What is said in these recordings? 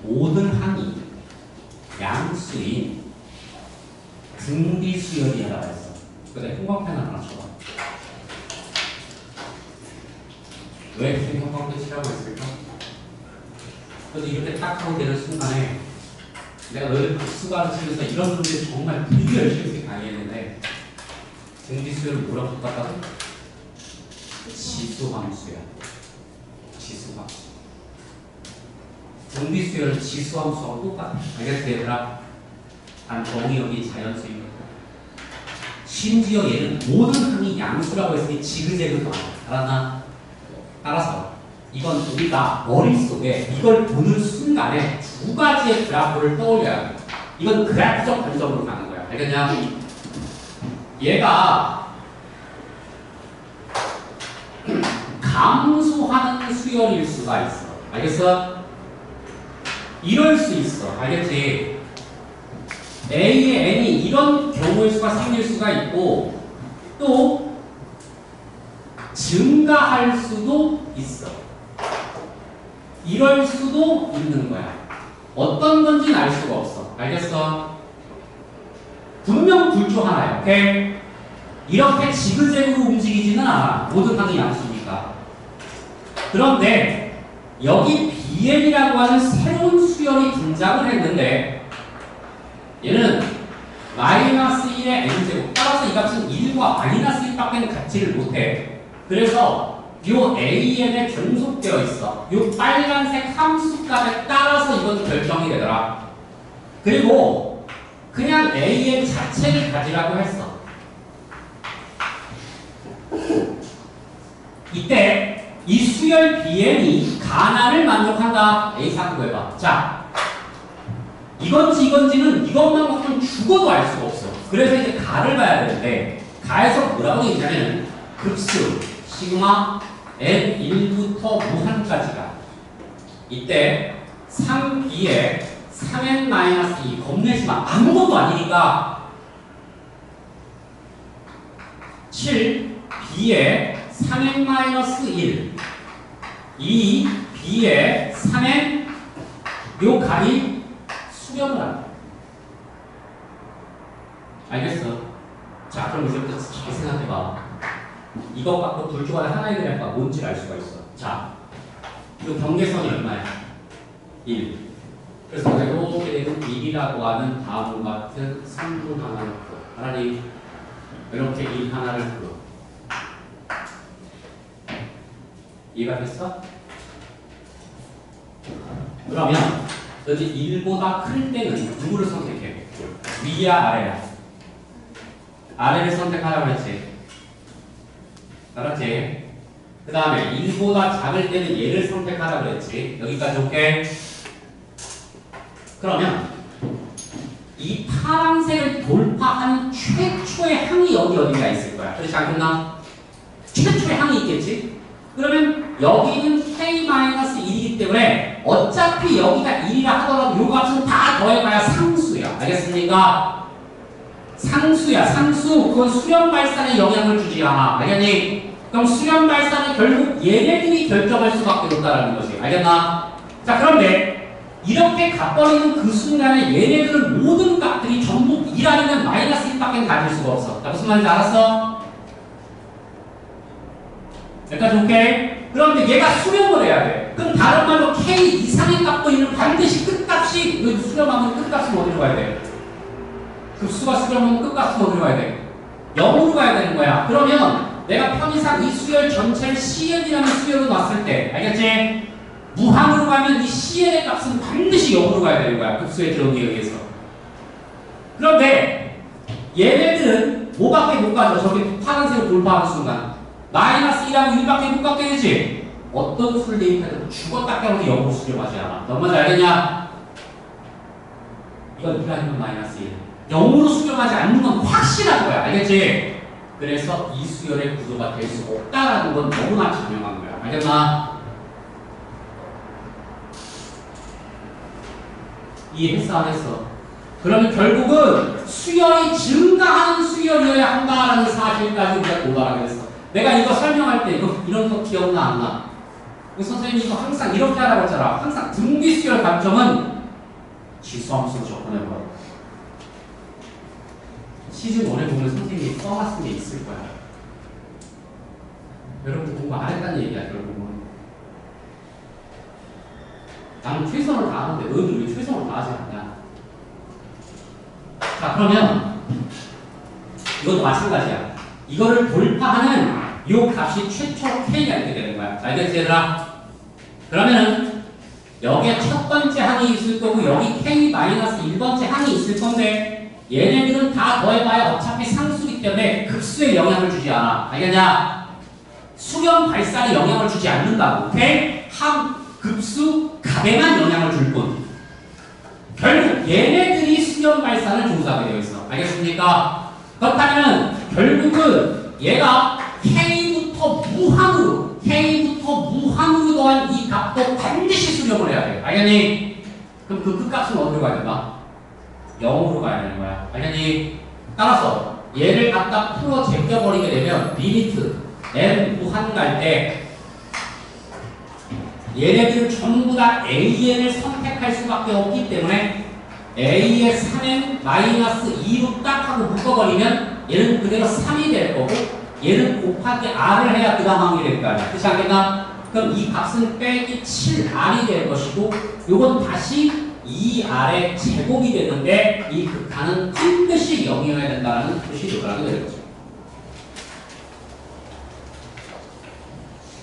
모든 항이 양수인 등비 수열이라고 했어. 그래, 형광펜 하나 쳐봐. 왜 형광펜 치라고 했을까? 그래서 이렇게 딱 하고 되는 순간에 내가 너희들 복수가 치면서 이런 문제 정말 되게 열심히 강의했는데 등비 수열을 뭐라고 똑같다고? 지수함수야. 지수함수. 등비 수열은 지수함수하고 똑같아. 알겠지 얘들아? 단 정의역이 자연수인 거고. 심지어 얘는 모든 항이 양수라고 했으니 지그재그도 안 돼. 알았나? 따라서 이건 우리가 머릿속에 이걸 보는 순간에 두 가지의 그래프를 떠올려야 돼. 이건 그래프적 관점으로 가는 거야. 알겠냐? 얘가 감소하는 수열일 수가 있어. 알겠어? 이럴 수 있어. 알겠지? A의 n이 이런 경우의 수가 생길 수가 있고 또 증가할 수도 있어. 이럴 수도 있는 거야. 어떤 건지는 알 수가 없어. 알겠어? 분명 둘 중 하나야. 오케이? 이렇게 지그재그로 움직이지는 않아. 모든 항이 양수니까. 그런데 여기 BN이라고 하는 새로운 수열이 등장을 했는데 얘는 마이너스 1의 n제곱. 따라서 이 값은 1과 마이너스 1밖에 같지를 못해. 그래서 요 AN에 종속되어 있어. 요 빨간색 함수값에 따라서 이건 결정이 되더라. 그리고 그냥 AN 자체를 가지라고 했어. 이때 이 수열 BN이 가나를 만족한다. A 사고 해봐. 자, 이건지는 이것만 갖고는 죽어도 알 수가 없어. 그래서 이제 가를 봐야 되는데 가에서 뭐라고 얘기하냐면 급수 시그마 n1부터 무한까지가 이때 3b에 3n-2 겁내지마. 아무것도 아니니까 7b에 3n-1 2b에 3n 요 값이 수렴을 한다. 알겠어? 자, 그럼 이제부터 잘 생각해봐. 이것 갖고 둘 중 하나의 그래프가 뭔지 알 수가 있어. 자, 이 경계선이 얼마야? 1. 그래서 우리가 이렇게 되는 1이라고 하는 다음과 같은 상분 하나를 풀어. 차라리 이렇게 1 하나를 풀어. 이해가 됐어? 그러면 여기 1보다 클 때는 누구를 선택해? 위야 아래야? 아래를 선택하라고 했지. 알았지? 그 다음에 1보다 작을 때는 얘를 선택하라고 했지. 여기까지 오케이? 그러면 이 파란색을 돌파하는 최초의 항이 여기 어딘가 있을 거야. 그렇지 않겠나? 최초의 항이 있겠지? 그러면 여기는 k-1이기 때문에 어차피 여기가 1이라 하더라도 요 값은 다 더해봐야 상수야. 알겠습니까? 상수야. 상수. 그건 수렴 발산에 영향을 주지 않아. 알겠니? 그럼 수렴 발산은 결국 얘네들이 결정할 수밖에 없다라는 거지. 알겠나? 자, 그런데 이렇게 값버리는 그 순간에 얘네들은 모든 값들이 전부 1 아니면 마이너스 1밖에 가질 수가 없어. 자, 무슨 말인지 알았어? 여기까지 오케이? 그런데 얘가 수렴을 해야 돼. 그럼 다른 말로 k 이상의 값버리는 반드시 끝값이 여기 수렴하면 끝값은 어디로 가야 돼? 급수가 수렴하면 끝값은 어디로 가야 돼? 0으로 가야 되는 거야. 그러면 내가 편의상 이 수열 전체를 CN이라는 수열로 놨을 때 알겠지? 무한으로 가면 이 CN의 값은 반드시 0으로 가야 되는 거야. 급수의 기억에 의해서. 그런데 얘네들은 뭐밖에 못 가죠. 저기 파란색을 돌파하는 순간. 마이너스 1하고 1밖에 못 갖게 되지. 어떤 수를 대입해도 죽었다 깨어도 0으로 수렴하지 않아. 너무 알겠냐? 이건 1 아니면 마이너스 1. 0으로 수렴하지 않는 건 확실한 거야. 알겠지? 그래서 이 수열의 구조가 될 수 없다라는 건 너무나 자명한 거야. 알겠나? 이해했어? 안 했어? 그러면 결국은 수열이 증가하는 수열이어야 한다라는 사실까지 우리가 도달하게 됐어. 내가 이거 설명할 때 이런 거 기억나 안 나? 선생님이 이거 항상 이렇게 하라고 했잖아. 항상 등비수열 감점은 지수함수로 접근해봐. 시즌 1에 보면 선생님이 써놨은 게 있을 거야. 여러분 공부 안 했다는 얘기야, 결국은. 나는 최선을 다하는데 너희들 왜 최선을 다하지 않냐? 자, 그러면 이것도 마찬가지야. 이거를 돌파하는 요 값이 최초 K가 이렇게 되는 거야. 알겠지, 얘들아? 그러면은 여기에 첫 번째 항이 있을 거고 여기 K-1번째 항이 있을 건데 얘네들은 다 더해봐야 어차피 상수기 때문에 급수에 영향을 주지 않아. 알겠냐? 수렴 발산에 영향을 주지 않는다고. 오케이? 급수 값에만 영향을 줄 뿐. 결국 얘네들이 수렴 발산을 조사하게 되어 있어. 알겠습니까? 그렇다면 결국은 얘가 K부터 무한으로 더한 이 값도 반드시 수렴을 해야 돼. 알겠니? 그럼 그 끝값은 어디로 가야 된다? 0으로 가야 되는 거야. 알겠니? 따라서 얘를 갖다 풀어 제껴버리게 되면 리미트 n 무한 갈 때 얘네들은 전부 다 AN을 선택할 수밖에 없기 때문에 A의 3n-2로 딱 하고 묶어버리면 얘는 그대로 3이 될 거고 얘는 곱하기 R을 해야 그 다음 항이 될 거 아니야. 그렇지 않겠나? 그럼 이 값은 빼기 7R이 될 것이고 요건 다시 2R의 제곱이 되는데 이 극한은 반드시 0이어야 된다는 뜻이 들어가게 되는 거죠.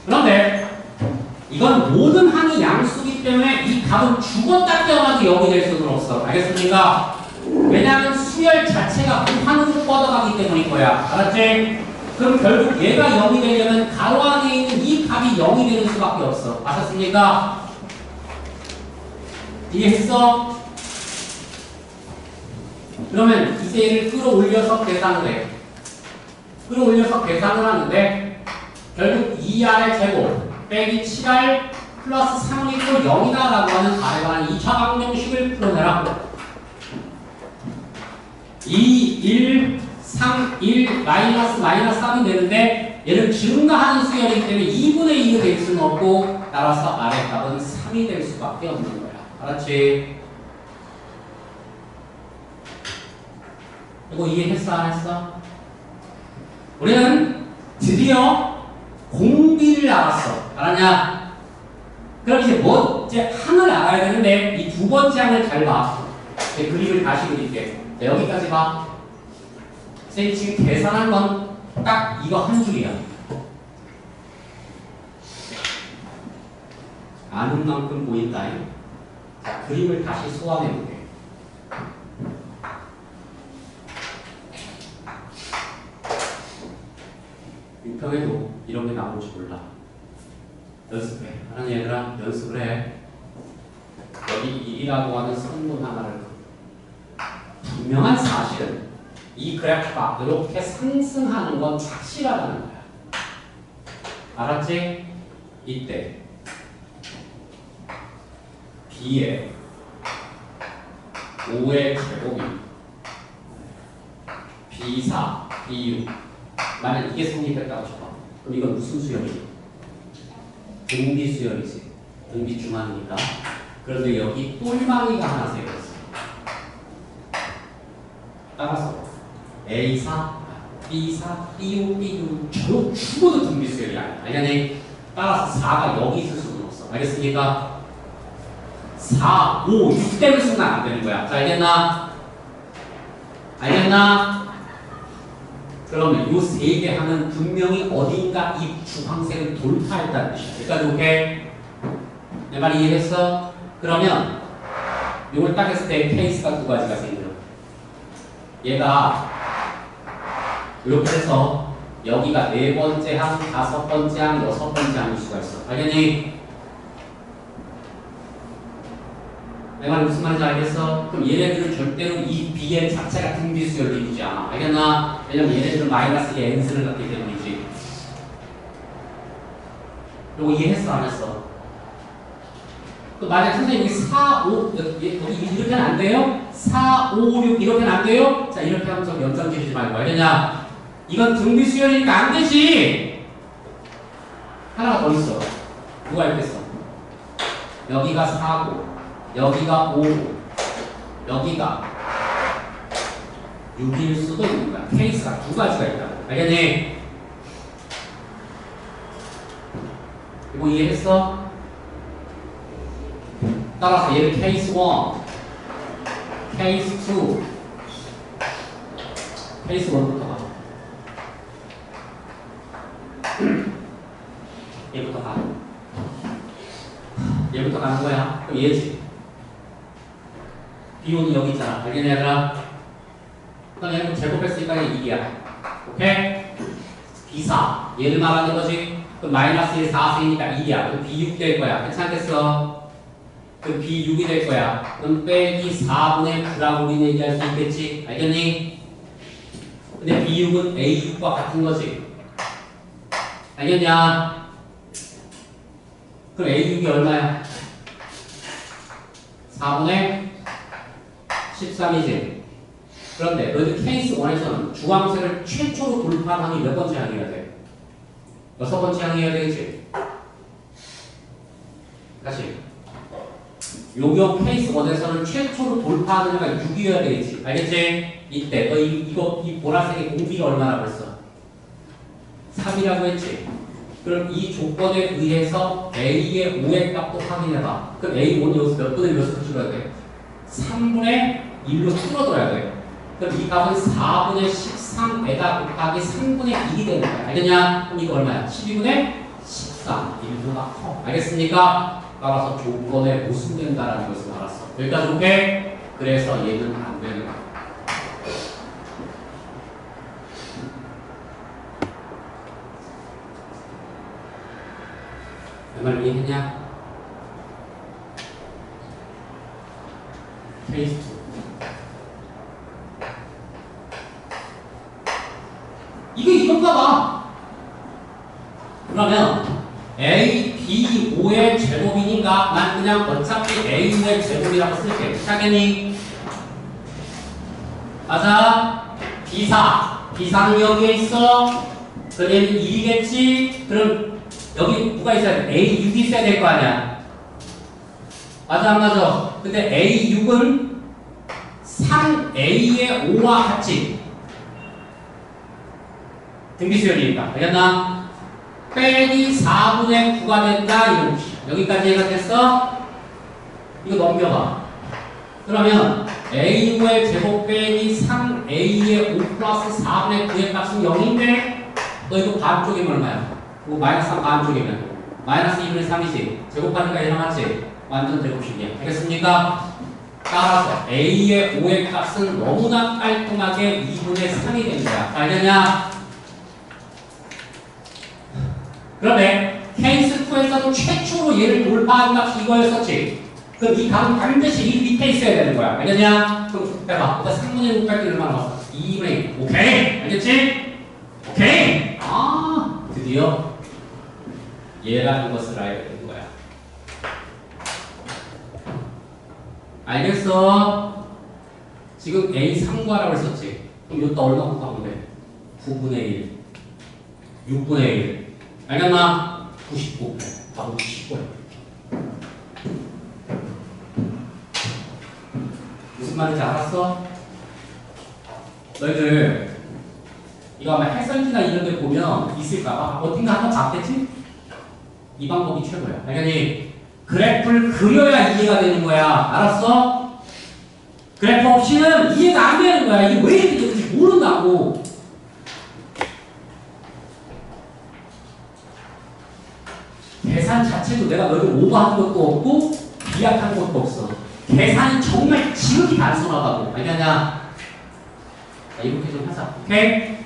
그런데 이건 모든 항이 양수기 때문에 이 값은 죽었다 깨어나도 0이 될 수는 없어. 알겠습니까? 왜냐하면 수열 자체가 무한으로 뻗어가기 때문인 거야. 알았지? 그럼 결국 얘가 0이 되려면 가로 안에 있는 이 값이 0이 되는 수밖에 없어. 아셨습니까? 이해했어? 그러면 이제 얘를 끌어올려서 계산을 해. 끌어올려서 계산을 하는데 결국 2R의 제곱 빼기 7R 플러스 3은 이꼴 0이다 라고 하는 R에 관한 2차 방정식을 풀어내라. 2, 1, 3, 1, 마이너스 3이 되는데 얘를 증가하는 수열이기 때문에 2분의 2가 될 수는 없고 따라서 R의 값은 3이 될 수밖에 없는 거야. 알았지? 이거 이해했어? 안 했어? 우리는 드디어 공비를 알았어. 알았냐? 그럼 이제 항을 알아야 되는데 이 두 번째 항을 잘 봐. 그림을 다시 그릴게. 자, 여기까지 봐. 선생님 지금 계산한 건 딱 이거 한 줄이야. 아는 만큼 보인다. 자, 그림을 다시 소환해볼게. 육평에도 이런 게 나올지 몰라. 연습해. 하는 얘들아, 연습을 해. 여기 1이라고 하는 선문 하나를 분명한 사실은 이 그래프가 이렇게 상승하는 건 확실하다는 거야. 알았지? 이때 B의 5의 제곱이 B4, B6 만약 이게 성립했다고 쳐봐. 그럼 이건 무슨 수열이지? 등비 수열이지. 등비 중앙이니까. 그런데 여기 똘망이가 하나 생겼어. 따라서 A4, B4, B5, B6 저 죽어도 등비 수열이 아니야. 알겠니? 따라서 4가 여기 있을 수는 없어. 알겠습니까? 4, 5, 6 때문에 쓰면 안 되는 거야. 자, 알겠나? 알겠나? 그러면 요 세 개 하면 분명히 어딘가 이 주황색을 돌파했다는 뜻이야. 여기까지 오케이? 내 말 이해했어? 그러면 요걸 딱 했을 때 케이스가 두 가지가 생겨. 얘가 이렇게 해서 여기가 네 번째 항, 다섯 번째 항, 여섯 번째 항일 수가 있어. 알겠니? 내 말이 무슨 말인지 알겠어? 그럼 얘네들은 절대로 이 Bn 자체가 등비수열을 이루지 않아. 알겠나? 왜냐면 얘네들은 마이너스 n승을 갖기 때문이지. 이거 이해했어? 안 했어? 그 만약 선생님이 4, 5, 여기 이렇게는 안 돼요? 4, 5, 6 이렇게는 안 돼요? 자, 이렇게 하면 좀 연장 지르지 말고. 알겠냐? 이건 등비수열이니까 안 되지! 하나가 더 있어. 누가 있겠어? 여기가 4고 여기가 5고 여기가 6일 수도 있는 거야. 케이스가 두 가지가 있다. 알겠니? 이거 이해했어? 따라서 얘를 케이스 1, 케이스 2, 케이스 1부터 가. 얘부터 가. 얘부터 가는 거야. 그럼 얘지. 비용이 여기 있잖아. 알겠니 얘들아? 그럼 얘는 제곱했으니까 2이야. 오케이? B4. 얘를 말하는 거지. 그럼 마이너스 1, 4승이니까 2야. 그럼 B6 될 거야. 괜찮겠어? 그럼 B6이 될 거야. 그럼 빼기 4분의 9라고 우리는 얘기할 수 있겠지? 알겠니? 근데 B6은 A6과 같은 거지. 알겠냐? 그럼 A6이 얼마야? 4분의 13이지. 그런데 너희들 케이스 1에서는 주황색을 최초로 돌파한 항이 몇 번째 항이어야 돼? 6번째 항이어야 되겠지? 다시. 요격 케이스 1에서는 최초로 돌파하는 항이 6이어야 되겠지? 알겠지? 이때 너 이 보라색의 공비가 얼마나 벌써? 3이라고 했지? 그럼 이 조건에 의해서 A의 5의 값도 확인해봐. 그럼 A5는 여기서 몇 분의 몇으로 줄여야 돼? 3분의 1로 줄어들어야 돼. 그럼 이 값은 4분의 13에다 곱하기 3분의 1이 되는 거야. 알겠냐? 그럼 이거 얼마야? 12분의 13. 1보다 커. 알겠습니까? 따라서 조건에 모순된다라는 것을 알았어. 여기까지 오케이? 그래서 얘는 안 되는 거야. 내 말 이해했냐? 케이스 2. 이게 이건가 봐. 그러면 A, B, 5의 제곱이니까 난 그냥 어차피 A, 5의 제곱이라고 쓸게. 시작했니? 맞아? B4. B4는 여기에 있어. 그럼 얘는 1이겠지? 그럼 여기 누가 있어야 돼? A6이 있어야 될 거 아니야. 맞아 안 맞아? 근데 A6은 3A의 5와 같이 등비수열이니까. 알겠나? 빼기 4분의 9가 된다. 이런 여기까지 해가 됐어? 이거 넘겨봐. 그러면 A6의 제곱 빼기 3A의 5 플러스 4분의 9의 값은 0인데 너 이거 반쪽이면 얼마야? 그거 마이너스 3 반쪽이면 마이너스 2분의 3이지. 제곱하니까 1 남았지. 완전 제곱식이야. 알겠습니까? 따라서 A의 5의 값은 너무나 깔끔하게 2분의 3이 되는 거야. 알겠냐? 그런데 케이스 2에서도 최초로 얘를 돌파한 값이 이거였었지. 그럼 이 값은 반드시 이 밑에 있어야 되는 거야. 알겠냐? 그럼 해봐. 일단 3분의 6 뺄 때 얼마나 나왔어? 2분의 1. 오케이? 알겠지? 오케이? 아, 드디어 얘라는 것을 알게 된 거야. 알겠어? 지금 A 3구하라고 했었지. 그럼 이것도 얼마 곱하면 돼? 9분의 1. 6분의 1. 알겠나? 99. 바로 15야. 무슨 말인지 알았어? 너희들 이거 아마 해설지나 이런 데 보면 있을까봐 어딘가 한번 봤겠지? 이 방법이 최고야. 알겠니? 그래프를 그려야 이해가 되는 거야. 알았어? 그래프 없이는 이해가 안 되는 거야. 이게 왜 이렇게 되는지 모른다고. 계산 자체도 내가 너희를 오버한 것도 없고 비약한 것도 없어. 계산이 정말 지극히 단순하다고. 알겠냐? 자, 이렇게 좀 하자. 오케이?